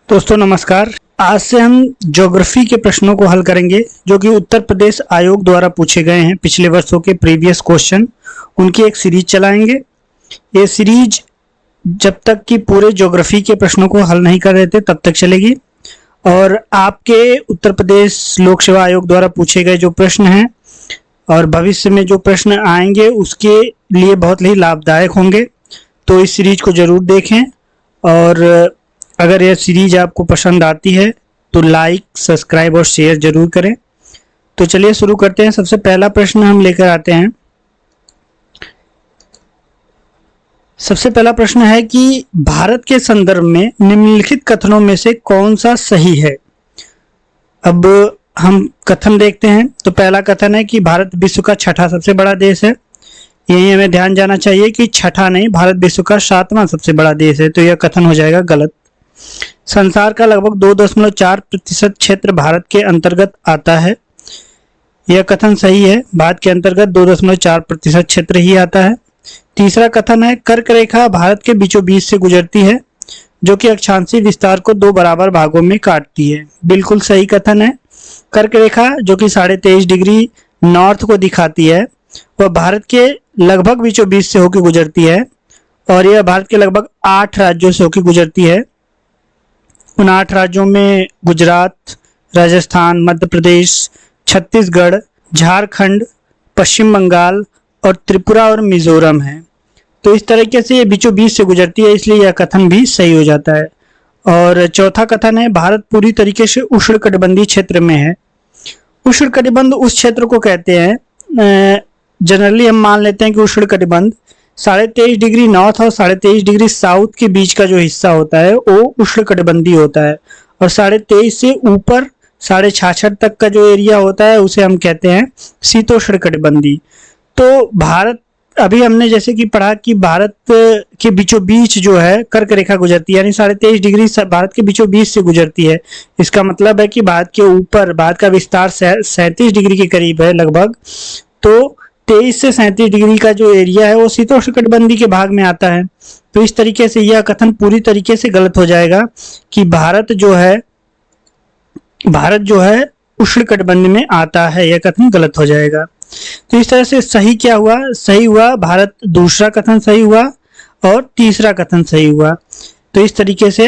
दोस्तों नमस्कार। आज से हम ज्योग्राफी के प्रश्नों को हल करेंगे जो कि उत्तर प्रदेश आयोग द्वारा पूछे गए हैं। पिछले वर्षों के प्रीवियस क्वेश्चन उनकी एक सीरीज चलाएंगे। ये सीरीज जब तक कि पूरे ज्योग्राफी के प्रश्नों को हल नहीं कर रहे थे तब तक चलेगी। और आपके उत्तर प्रदेश लोक सेवा आयोग द्वारा पूछे गए जो प्रश्न हैं और भविष्य में जो प्रश्न आएंगे उसके लिए बहुत ही लाभदायक होंगे। तो इस सीरीज को जरूर देखें और अगर यह सीरीज आपको पसंद आती है तो लाइक, सब्सक्राइब और शेयर जरूर करें। तो चलिए शुरू करते हैं। सबसे पहला प्रश्न हम लेकर आते हैं। सबसे पहला प्रश्न है कि भारत के संदर्भ में निम्नलिखित कथनों में से कौन सा सही है। अब हम कथन देखते हैं। तो पहला कथन है कि भारत विश्व का छठा सबसे बड़ा देश है। यही हमें ध्यान जाना चाहिए कि छठा नहीं, भारत विश्व का 7वां सबसे बड़ा देश है। तो यह कथन हो जाएगा गलत। संसार का लगभग 2.4% क्षेत्र भारत के अंतर्गत आता है। यह कथन सही है। भारत के अंतर्गत 2.4% क्षेत्र ही आता है। तीसरा कथन है कर्क रेखा भारत के बीचों बीच से गुजरती है जो कि अक्षांशीय विस्तार को 2 बराबर भागों में काटती है। बिल्कुल सही कथन है। कर्क रेखा जो कि 23.5 डिग्री नॉर्थ को दिखाती है वह भारत के लगभग बीचों बीच से होकर गुजरती है और यह भारत के लगभग 8 राज्यों से होकर गुजरती है। उन 8 राज्यों में गुजरात, राजस्थान, मध्य प्रदेश, छत्तीसगढ़, झारखंड, पश्चिम बंगाल और त्रिपुरा और मिजोरम है। तो इस तरीके से ये बीचों बीच से गुजरती है, इसलिए यह कथन भी सही हो जाता है। और चौथा कथन है भारत पूरी तरीके से उष्णकटिबंधीय क्षेत्र में है। उष्णकटिबंध उस क्षेत्र को कहते हैं, जनरली हम मान लेते हैं कि उष्णकटिबंध 23.5 डिग्री नॉर्थ और 23.5 डिग्री साउथ के बीच का जो हिस्सा होता है वो उष्णकटिबंधीय होता है और 23.5 से ऊपर 66.5 तक का जो एरिया होता है उसे हम कहते हैं शीतोष्णकटिबंधीय। तो भारत, अभी हमने जैसे कि पढ़ा कि भारत के बीचों बीच जो है कर्क रेखा गुजरती है, यानी 23.5 डिग्री भारत के बीचों बीच से गुजरती है। इसका मतलब है कि भारत के ऊपर भारत का विस्तार 37 डिग्री के करीब है लगभग। तो 23 से 37 डिग्री का जो एरिया है वो शीतोष्णकटिबंधीय के भाग में आता है। तो इस तरीके से यह कथन पूरी तरीके से गलत हो जाएगा कि भारत जो है उष्णकटिबंध में आता है। यह कथन गलत हो जाएगा। तो इस तरह से सही क्या हुआ? सही हुआ भारत, दूसरा कथन सही हुआ और तीसरा कथन सही हुआ। तो इस तरीके से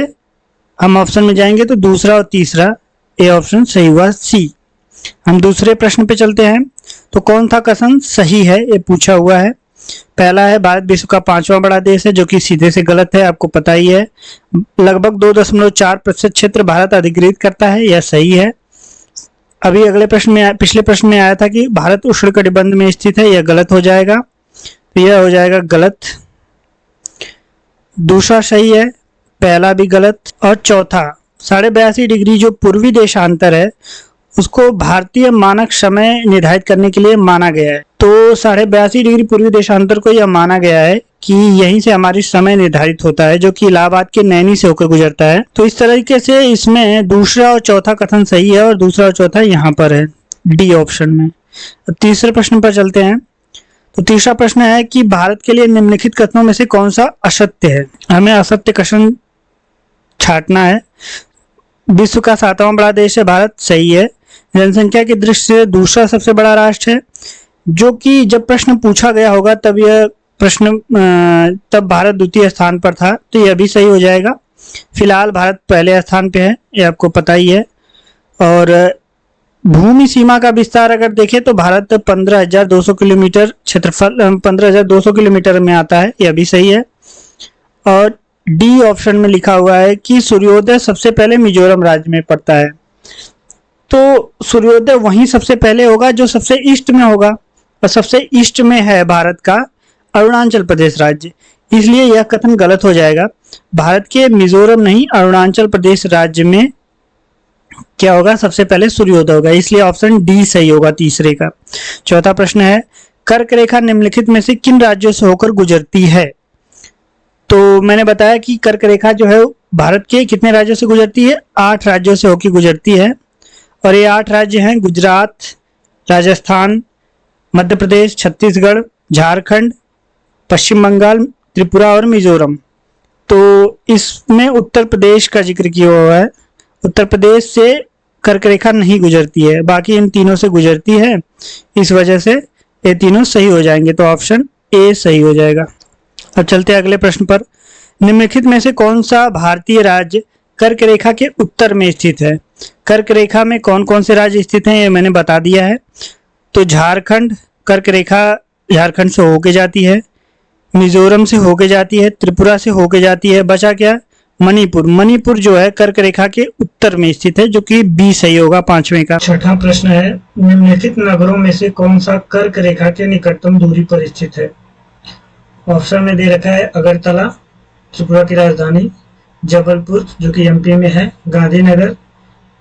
हम ऑप्शन में जाएंगे तो दूसरा और तीसरा ए ऑप्शन सही हुआ, सी। हम दूसरे प्रश्न पे चलते हैं। तो कौन सा कथन सही है ये पूछा हुआ है। पहला है भारत विश्व का 5वां बड़ा देश है जो कि सीधे से गलत है, आपको पता ही है। लगभग 2.4% क्षेत्र भारत अधिग्रहित करता है, यह सही है। अभी अगले प्रश्न में, पिछले प्रश्न में आया था कि भारत उष्णकटिबंध में स्थित है, यह गलत हो जाएगा। तो यह हो जाएगा गलत। दूसरा सही है, पहला भी गलत। और चौथा 82.5 डिग्री जो पूर्वी देशांतर है उसको भारतीय मानक समय निर्धारित करने के लिए माना गया है। तो 82.5 डिग्री पूर्वी देशांतर को यह माना गया है कि यहीं से हमारी समय निर्धारित होता है जो कि इलाहाबाद के नैनी से होकर गुजरता है। तो इस तरीके से इसमें दूसरा और चौथा कथन सही है और दूसरा और चौथा यहाँ पर है, डी ऑप्शन में। अब तीसरे प्रश्न पर चलते हैं। तो तीसरा प्रश्न है कि भारत के लिए निम्नलिखित कथनों में से कौन सा असत्य है। हमें असत्य कथन छांटना है। विश्व का 7वां बड़ा देश है भारत, सही है। जनसंख्या की दृष्टि से दूसरा सबसे बड़ा राष्ट्र है, जो कि जब प्रश्न पूछा गया होगा तब यह प्रश्न तब भारत द्वितीय स्थान पर था, तो यह भी सही हो जाएगा। फिलहाल भारत पहले स्थान पे है, ये आपको पता ही है। और भूमि सीमा का विस्तार अगर देखें तो भारत 15,200 किलोमीटर क्षेत्रफल 15,200 किलोमीटर में आता है, यह भी सही है। और डी ऑप्शन में लिखा हुआ है कि सूर्योदय सबसे पहले मिजोरम राज्य में पड़ता है। तो सूर्योदय वहीं सबसे पहले होगा जो सबसे ईस्ट में होगा, और सबसे ईस्ट में है भारत का अरुणाचल प्रदेश राज्य, इसलिए यह कथन गलत हो जाएगा। भारत के मिजोरम नहीं, अरुणाचल प्रदेश राज्य में क्या होगा, सबसे पहले सूर्योदय होगा, इसलिए ऑप्शन डी सही होगा तीसरे का। चौथा प्रश्न है कर्क रेखा निम्नलिखित में से किन राज्यों से होकर गुजरती है। तो मैंने बताया कि कर्क रेखा जो है भारत के कितने राज्यों से गुजरती है, 8 राज्यों से होकर गुजरती है। और ये 8 राज्य हैं गुजरात, राजस्थान, मध्य प्रदेश, छत्तीसगढ़, झारखंड, पश्चिम बंगाल, त्रिपुरा और मिजोरम। तो इसमें उत्तर प्रदेश का जिक्र किया हुआ है। उत्तर प्रदेश से कर्क रेखा नहीं गुजरती है, बाकी इन तीनों से गुजरती है, इस वजह से ये तीनों सही हो जाएंगे। तो ऑप्शन ए सही हो जाएगा। अब चलते हैं अगले प्रश्न पर। निम्नलिखित में से कौन सा भारतीय राज्य कर्क रेखा के उत्तर में स्थित है? कर्क रेखा में कौन कौन से राज्य स्थित हैं ये मैंने बता दिया है। तो झारखंड, कर्क रेखा झारखंड से होके जाती है, मिजोरम से होके जाती है, त्रिपुरा से होके जाती है, बचा क्या? मणिपुर। मणिपुर जो है कर्क रेखा के उत्तर में स्थित है, जो कि बी सही होगा पांचवें का। छठा प्रश्न है, निम्नलिखित नगरों में से कौन सा कर्क रेखा के निकटतम दूरी पर स्थित है? ऑप्शन में दे रखा है अगरतला त्रिपुरा की राजधानी, जबलपुर जो कि एमपी में है, गांधीनगर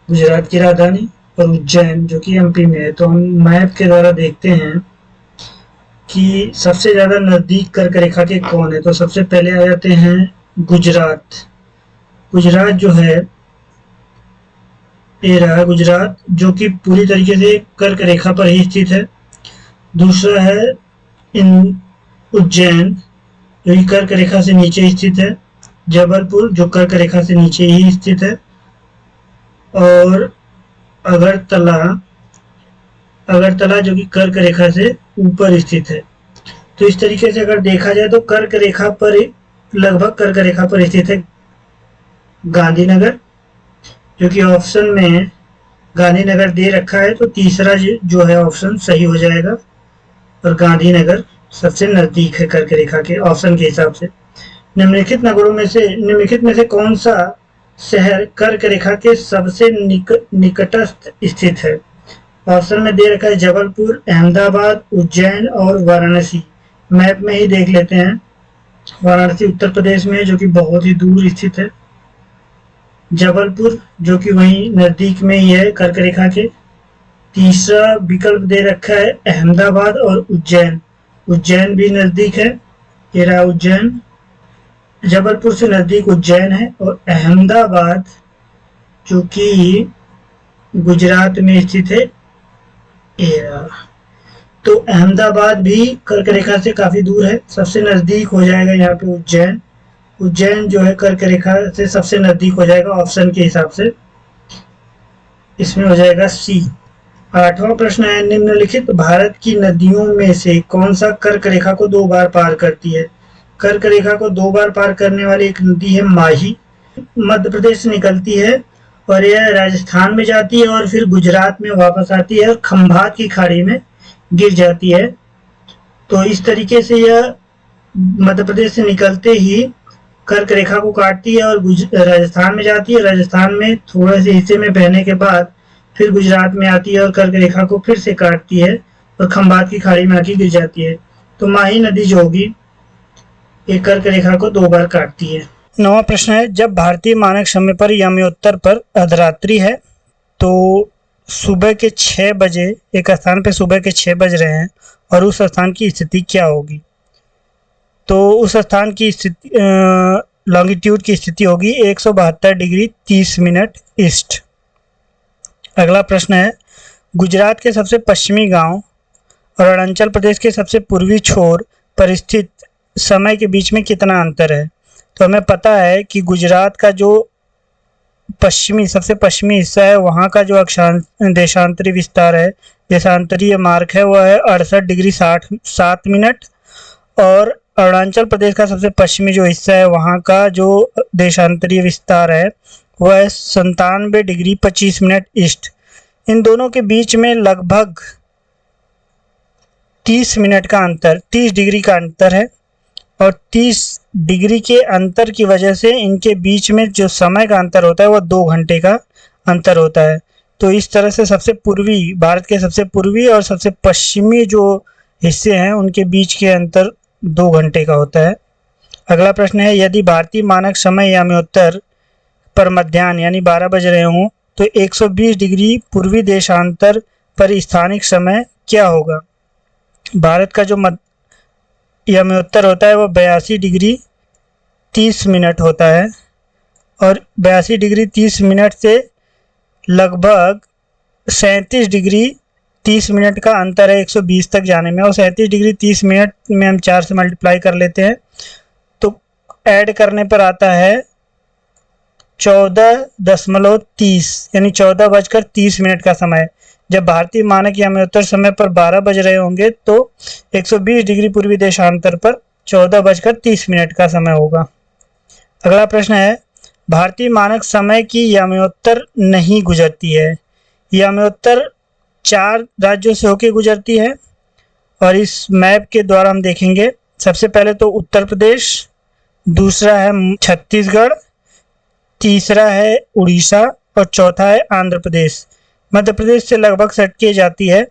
गुजरात की राजधानी और उज्जैन जो कि एमपी में है। तो हम मैप के द्वारा देखते हैं कि सबसे ज्यादा नजदीक कर्क रेखा के कौन है। तो सबसे पहले आ जाते हैं गुजरात। गुजरात जो है ये रहा गुजरात, जो कि पूरी तरीके से कर्क रेखा पर ही स्थित है। दूसरा है उज्जैन जो कि कर्क रेखा से नीचे स्थित है, जबलपुर जो कर्क रेखा से नीचे ही स्थित है, और अगरतला जो कि कर्क रेखा से ऊपर स्थित है। तो इस तरीके से अगर देखा जाए तो कर्क रेखा पर लगभग कर्क रेखा पर स्थित है गांधीनगर, जो कि ऑप्शन में गांधीनगर दे रखा है। तो तीसरा जो है ऑप्शन सही हो जाएगा और गांधीनगर सबसे नजदीक है कर्क रेखा के ऑप्शन के हिसाब से। निम्नलिखित में से कौन सा शहर कर्क रेखा के सबसे निकटस्थ स्थित है? ऑप्शन में दे रखा है जबलपुर, अहमदाबाद, उज्जैन और वाराणसी। मैप में ही देख लेते हैं। वाराणसी उत्तर प्रदेश में है, जो कि बहुत ही दूर स्थित है। जबलपुर जो कि वहीं नजदीक में ही है कर्क रेखा के। तीसरा विकल्प दे रखा है अहमदाबाद और उज्जैन। उज्जैन भी नजदीक है, ये रहा उज्जैन। जबलपुर से नजदीक उज्जैन है और अहमदाबाद जो कि गुजरात में स्थित है, ये रहा। तो अहमदाबाद भी कर्क रेखा से काफी दूर है, सबसे नजदीक हो जाएगा यहाँ पे उज्जैन। उज्जैन जो है कर्क रेखा से सबसे नजदीक हो जाएगा ऑप्शन के हिसाब से, इसमें हो जाएगा सी। आठवां प्रश्न है, निम्नलिखित भारत की नदियों में से कौन सा कर्क रेखा को 2 बार पार करती है? कर्क रेखा को 2 बार पार करने वाली एक नदी है माही, मध्य प्रदेश से निकलती है और यह राजस्थान में जाती है और फिर गुजरात में वापस आती है और खंभात की खाड़ी में गिर जाती है। तो इस तरीके से यह मध्य प्रदेश से निकलते ही कर्क रेखा को काटती है और राजस्थान में जाती है। राजस्थान में थोड़े से हिस्से में बहने के बाद फिर गुजरात में आती है और कर्क रेखा को फिर से काटती है और खंभात की खाड़ी में आके गिर जाती है। तो माही नदी जो होगी ये कर्क रेखा को 2 बार काटती है। 9वां प्रश्न है, जब भारतीय मानक समय पर यमोत्तर पर अर्धरात्रि है तो सुबह के 6 बजे एक स्थान पे सुबह के 6 बज रहे हैं और उस स्थान की स्थिति क्या होगी? तो उस स्थान की स्थिति लॉन्गिट्यूड की स्थिति होगी 172 डिग्री 30 मिनट ईस्ट। अगला प्रश्न है, गुजरात के सबसे पश्चिमी गांव और अरुणाचल प्रदेश के सबसे पूर्वी छोर पर स्थित समय के बीच में कितना अंतर है? तो हमें पता है कि गुजरात का जो सबसे पश्चिमी हिस्सा है वहाँ का जो देशांतरी विस्तार है, देशांतरीय मार्ग है, वह है 68 डिग्री 7 मिनट, और अरुणाचल प्रदेश का सबसे पश्चिमी जो हिस्सा है वहाँ का जो देशांतरीय विस्तार है वह है 97 डिग्री 25 मिनट ईस्ट। इन दोनों के बीच में लगभग 30 मिनट का अंतर, 30 डिग्री का अंतर है और 30 डिग्री के अंतर की वजह से इनके बीच में जो समय का अंतर होता है वह 2 घंटे का अंतर होता है। तो इस तरह से भारत के सबसे पूर्वी और सबसे पश्चिमी जो हिस्से हैं उनके बीच के अंतर 2 घंटे का होता है। अगला प्रश्न है, यदि भारतीय मानक समय यमोत्तर पर मध्याह्न यानी 12 बज रहे हों तो 120 डिग्री पूर्वी देशांतर पर स्थानिक समय क्या होगा? भारत का जो यमोत्तर होता है वह 82 डिग्री 30 मिनट होता है और 82 डिग्री 30 मिनट से लगभग 37 डिग्री 30 मिनट का अंतर है 120 तक जाने में, और 37 डिग्री 30 मिनट में हम 4 से मल्टीप्लाई कर लेते हैं तो ऐड करने पर आता है 14:30 यानी 14:30 का समय। जब भारतीय मानक याम्योत्तर समय पर 12 बज रहे होंगे तो 120 डिग्री पूर्वी देशांतर पर 14:30 का समय होगा। अगला प्रश्न है, भारतीय मानक समय की याम्योत्तर नहीं गुजरती है। याम्योत्तर 4 राज्यों से होकर गुजरती है और इस मैप के द्वारा हम देखेंगे। सबसे पहले तो उत्तर प्रदेश, दूसरा है छत्तीसगढ़, तीसरा है उड़ीसा और चौथा है आंध्र प्रदेश। मध्य प्रदेश से लगभग सट के जाती है,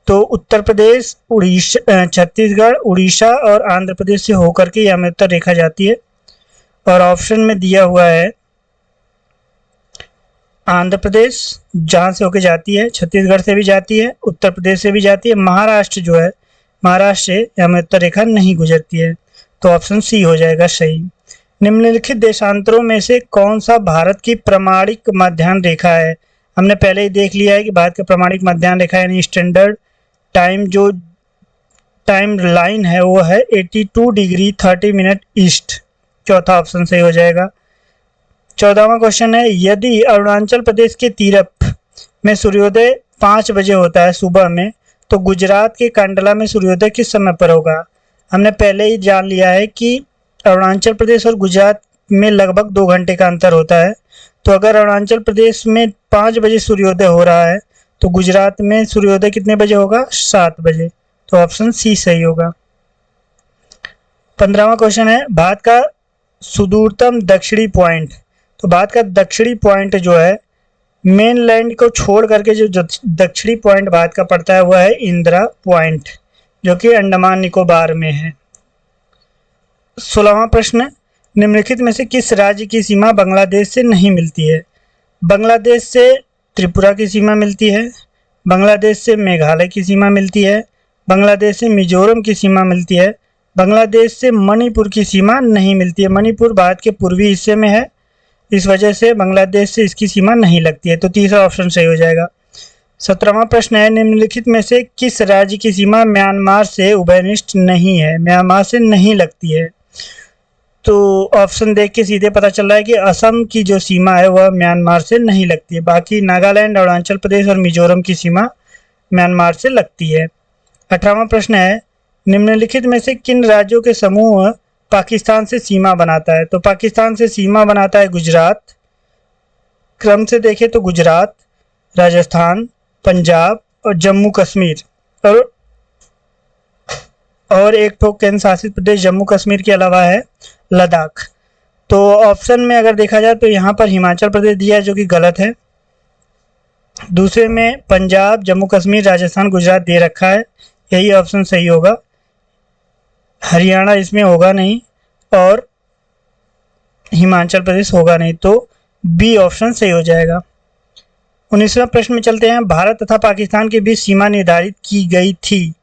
तो उत्तर प्रदेश, उड़ीसा, छत्तीसगढ़, उड़ीसा और आंध्र प्रदेश से होकर के याम्योत्तर रेखा जाती है। और ऑप्शन में दिया हुआ है आंध्र प्रदेश जहाँ से होकर जाती है, छत्तीसगढ़ से भी जाती है, उत्तर प्रदेश से भी जाती है। महाराष्ट्र जो है, महाराष्ट्र से याम्योत्तर रेखा नहीं गुजरती है, तो ऑप्शन सी हो जाएगा सही। निम्नलिखित देशांतरों में से कौन सा भारत की प्रमाणिक मध्याह्न रेखा है? हमने पहले ही देख लिया है कि भारत का प्रमाणिक मध्याह्न रेखा यानी स्टैंडर्ड टाइम जो टाइम लाइन है वो है 82 डिग्री 30 मिनट ईस्ट। चौथा ऑप्शन सही हो जाएगा। 14वां क्वेश्चन है, यदि अरुणाचल प्रदेश के तीरथ में सूर्योदय 5 बजे होता है सुबह में, तो गुजरात के कांडला में सूर्योदय किस समय पर होगा? हमने पहले ही जान लिया है कि अरुणाचल प्रदेश और गुजरात में लगभग 2 घंटे का अंतर होता है। तो अगर अरुणाचल प्रदेश में 5 बजे सूर्योदय हो रहा है तो गुजरात में सूर्योदय कितने बजे होगा? 7 बजे। तो ऑप्शन सी सही होगा। 15वां क्वेश्चन है, भारत का सुदूरतम दक्षिणी पॉइंट। तो भारत का दक्षिणी पॉइंट जो है, मेनलैंड को छोड़ करके जो दक्षिणी पॉइंट भारत का पड़ता है वह है इंदिरा पॉइंट, जो कि अंडमान निकोबार में है। 16वां प्रश्न, निम्नलिखित में से किस राज्य की सीमा बांग्लादेश से नहीं मिलती है? बांग्लादेश से त्रिपुरा की सीमा मिलती है, बांग्लादेश से मेघालय की सीमा मिलती है, बांग्लादेश से मिजोरम की सीमा मिलती है, बांग्लादेश से मणिपुर की सीमा नहीं मिलती है। मणिपुर भारत के पूर्वी हिस्से में है, इस वजह से बांग्लादेश से इसकी सीमा नहीं लगती है, तो तीसरा ऑप्शन सही हो जाएगा। 17वां प्रश्न है, निम्नलिखित में से किस राज्य की सीमा म्यांमार से उभयनिष्ठ नहीं है? म्यांमार से नहीं लगती है, तो ऑप्शन देख के सीधे पता चल रहा है कि असम की जो सीमा है वह म्यांमार से नहीं लगती है। बाकी नागालैंड, अरुणाचल प्रदेश और मिजोरम की सीमा म्यांमार से लगती है। 18वां प्रश्न है, निम्नलिखित में से किन राज्यों के समूह पाकिस्तान से सीमा बनाता है? तो पाकिस्तान से सीमा बनाता है गुजरात, क्रम से देखें तो गुजरात, राजस्थान, पंजाब और जम्मू कश्मीर, और एक तो केंद्र शासित प्रदेश जम्मू कश्मीर के अलावा है लद्दाख। तो ऑप्शन में अगर देखा जाए तो यहाँ पर हिमाचल प्रदेश दिया है जो कि गलत है। दूसरे में पंजाब, जम्मू कश्मीर, राजस्थान, गुजरात दे रखा है, यही ऑप्शन सही होगा। हरियाणा इसमें होगा नहीं और हिमाचल प्रदेश होगा नहीं, तो बी ऑप्शन सही हो जाएगा। 19वां प्रश्न में चलते हैं, भारत तथा पाकिस्तान के बीच सीमा निर्धारित की गई थी।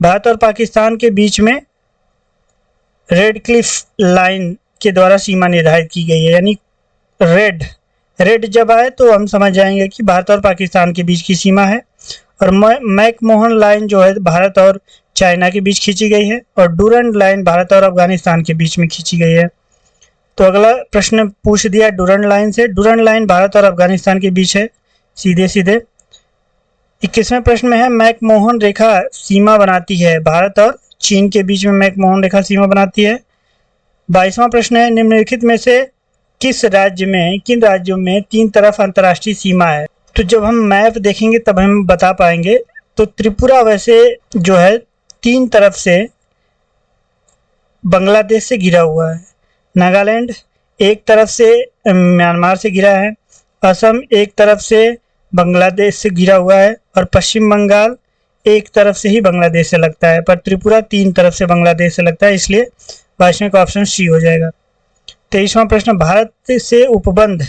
भारत और पाकिस्तान के बीच में रेड क्लिफ लाइन के द्वारा सीमा निर्धारित की गई है, यानी रेड जब आए तो हम समझ जाएंगे कि भारत और पाकिस्तान के बीच की सीमा है। और मैकमोहन लाइन जो है भारत और चाइना के बीच खींची गई है, और डूरंड लाइन भारत और अफगानिस्तान के बीच में खींची गई है। तो अगला प्रश्न पूछ दिया डूरंड लाइन से। डूरंड लाइन भारत और अफगानिस्तान के बीच है, सीधे सीधे। 21वें प्रश्न में है, मैकमोहन रेखा सीमा बनाती है, भारत और चीन के बीच में मैकमोहन रेखा सीमा बनाती है। 22वां प्रश्न है, निम्नलिखित में से किन राज्यों में 3 तरफ अंतर्राष्ट्रीय सीमा है? तो जब हम मैप देखेंगे तब हम बता पाएंगे। तो त्रिपुरा वैसे जो है 3 तरफ से बांग्लादेश से घिरा हुआ है, नागालैंड एक तरफ से म्यांमार से घिरा है, असम एक तरफ से बांग्लादेश से घिरा हुआ है, और पश्चिम बंगाल एक तरफ से ही बांग्लादेश से लगता है, पर त्रिपुरा 3 तरफ से बांग्लादेश से लगता है, इसलिए 22वें का ऑप्शन सी हो जाएगा। 23वां प्रश्न, भारत से उपबंध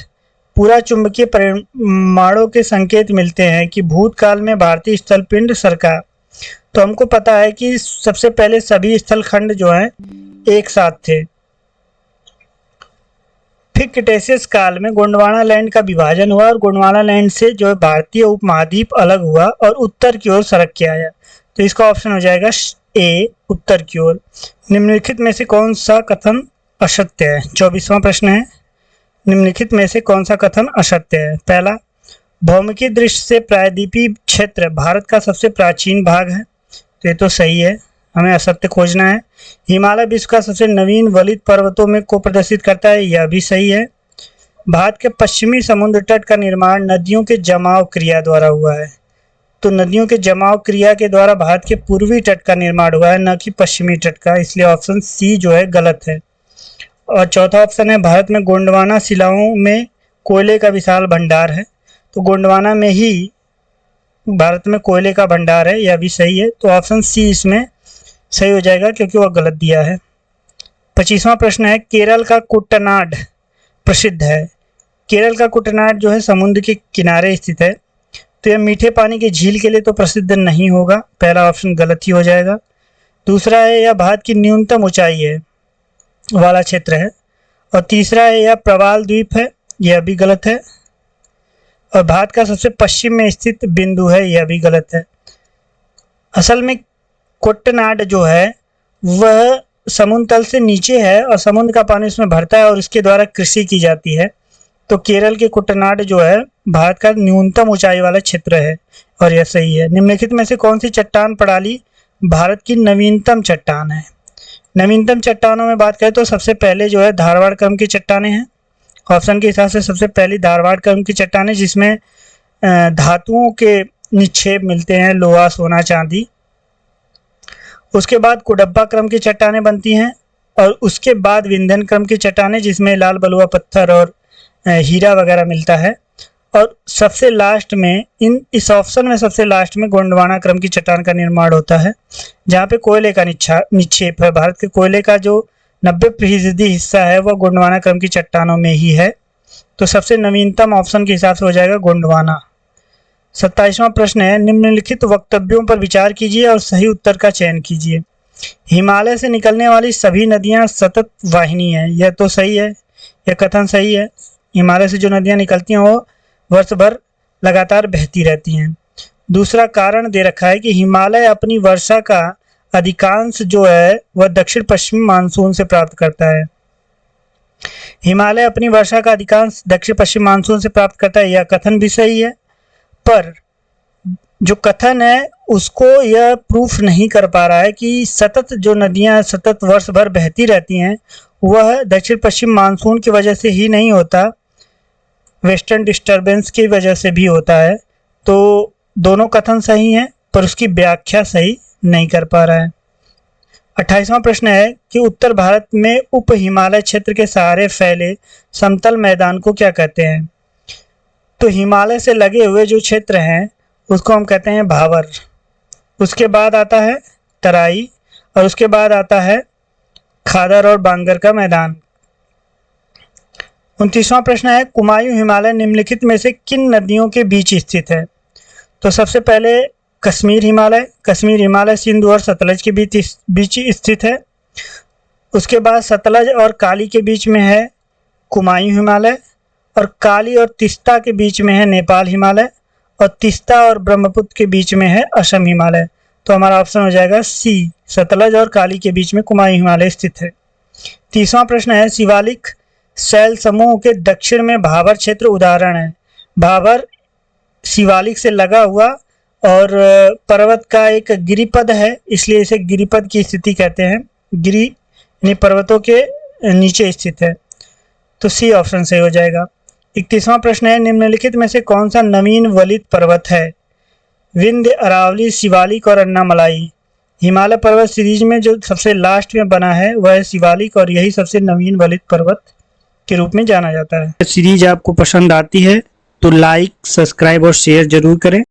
पूरा चुंबकीय परिमाणों के संकेत मिलते हैं कि भूतकाल में भारतीय स्थल पिंड सरका। तो हमको पता है कि सबसे पहले सभी स्थल खंड जो हैं एक साथ थे, फिर क्रिटेशियस काल में गोंडवाना लैंड का विभाजन हुआ और गोंडवाना लैंड से जो है भारतीय उपमहाद्वीप अलग हुआ और उत्तर की ओर सरक के आया। तो इसका ऑप्शन हो जाएगा ए, उत्तर की ओर। निम्नलिखित में से कौन सा कथन असत्य है। 24वां प्रश्न है, निम्नलिखित में से कौन सा कथन असत्य है? पहला, भौमिकी दृष्टि से प्रायद्वीपीय क्षेत्र भारत का सबसे प्राचीन भाग है, तो ये तो सही है, हमें असत्य खोजना है। हिमालय विश्व का सबसे नवीन वलित पर्वतों में को प्रदर्शित करता है, यह भी सही है। भारत के पश्चिमी समुद्र तट का निर्माण नदियों के जमाव क्रिया द्वारा हुआ है, तो नदियों के जमाव क्रिया के द्वारा भारत के पूर्वी तट का निर्माण हुआ है, न कि पश्चिमी तट का, इसलिए ऑप्शन सी जो है गलत है। और चौथा ऑप्शन है, भारत में गोंडवाना शिलाओं में कोयले का विशाल भंडार है, तो गोंडवाना में ही भारत में कोयले का भंडार है, यह भी सही है, तो ऑप्शन सी इसमें सही हो जाएगा क्योंकि वह गलत दिया है। 25वां प्रश्न है, केरल का कुट्टनाड प्रसिद्ध है। केरल का कुट्टनाड जो है समुद्र के किनारे स्थित है, तो यह मीठे पानी के झील के लिए तो प्रसिद्ध नहीं होगा, पहला ऑप्शन गलत ही हो जाएगा। दूसरा है, यह भारत की न्यूनतम ऊंचाई है वाला क्षेत्र है। और तीसरा है, यह प्रवाल द्वीप है, यह भी गलत है। और भारत का सबसे पश्चिम में स्थित बिंदु है, यह भी गलत है। असल में कुट्टनाड जो है वह समुद्र तल से नीचे है और समुद्र का पानी उसमें भरता है और इसके द्वारा कृषि की जाती है, तो केरल के कुट्टनाड जो है भारत का न्यूनतम ऊंचाई वाला क्षेत्र है और यह सही है। निम्नलिखित में से कौन सी चट्टान प्रणाली भारत की नवीनतम चट्टान है? नवीनतम चट्टानों में बात करें तो सबसे पहले जो है धारवाड़ क्रम की चट्टानें हैं, ऑप्शन के हिसाब से सबसे पहली धारवाड़ क्रम की चट्टानें जिसमें धातुओं के निक्षेप मिलते हैं, लोहा सोना चांदी। उसके बाद कुडब्बा क्रम की चट्टानें बनती हैं और उसके बाद विंध्यन क्रम की चट्टानें जिसमें लाल बलुआ पत्थर और हीरा वगैरह मिलता है। और सबसे लास्ट में इस ऑप्शन में सबसे लास्ट में गोंडवाना क्रम की चट्टान का निर्माण होता है, जहाँ पे कोयले का निक्षेप है। भारत के कोयले का जो 90% हिस्सा है वह गोंडवाना क्रम की चट्टानों में ही है, तो सबसे नवीनतम ऑप्शन के हिसाब से हो जाएगा गोंडवाना। 27वां प्रश्न है, निम्नलिखित वक्तव्यों पर विचार कीजिए और सही उत्तर का चयन कीजिए। हिमालय से निकलने वाली सभी नदियां सतत वाहिनी है, यह तो सही है, यह कथन सही है। हिमालय से जो नदियां निकलती हैं वो वर्ष भर लगातार बहती रहती हैं। दूसरा कारण दे रखा है कि हिमालय अपनी वर्षा का अधिकांश जो है वह दक्षिण पश्चिमी मानसून से प्राप्त करता है। हिमालय अपनी वर्षा का अधिकांश दक्षिण पश्चिम मानसून से प्राप्त करता है, यह कथन भी सही है, पर जो कथन है उसको यह प्रूफ नहीं कर पा रहा है कि सतत जो नदियां सतत वर्ष भर बहती रहती हैं वह दक्षिण पश्चिम मानसून की वजह से ही नहीं होता, वेस्टर्न डिस्टर्बेंस की वजह से भी होता है। तो दोनों कथन सही हैं पर उसकी व्याख्या सही नहीं कर पा रहा है। 28वां प्रश्न है कि उत्तर भारत में उप हिमालय क्षेत्र के सहारे फैले समतल मैदान को क्या कहते हैं? तो हिमालय से लगे हुए जो क्षेत्र हैं उसको हम कहते हैं भावर, उसके बाद आता है तराई और उसके बाद आता है खादर और बांगर का मैदान। 29वां प्रश्न है, कुमायूं हिमालय निम्नलिखित में से किन नदियों के बीच स्थित है? तो सबसे पहले कश्मीर हिमालय सिंधु और सतलज के बीच स्थित है। उसके बाद सतलज और काली के बीच में है कुमायूं हिमालय, और काली और तिस्ता के बीच में है नेपाल हिमालय, और तिस्ता और ब्रह्मपुत्र के बीच में है असम हिमालय। तो हमारा ऑप्शन हो जाएगा सी, सतलज और काली के बीच में कुमायूं हिमालय स्थित है। 30वां प्रश्न है, शिवालिक शैल समूह के दक्षिण में भावर क्षेत्र उदाहरण है। भावर शिवालिक से लगा हुआ और पर्वत का एक गिरिपद है, इसलिए इसे गिरिपद की स्थिति कहते हैं। गिरि यानी पर्वतों के नीचे स्थित है, तो सी ऑप्शन सही हो जाएगा। 31वां प्रश्न है, निम्नलिखित में से कौन सा नवीन वलित पर्वत है? विंध्य, अरावली, शिवालिक और अन्नामलाई। हिमालय पर्वत सीरीज में जो सबसे लास्ट में बना है वह है शिवालिक और यही सबसे नवीन वलित पर्वत के रूप में जाना जाता है। सीरीज आपको पसंद आती है तो लाइक, सब्सक्राइब और शेयर जरूर करें।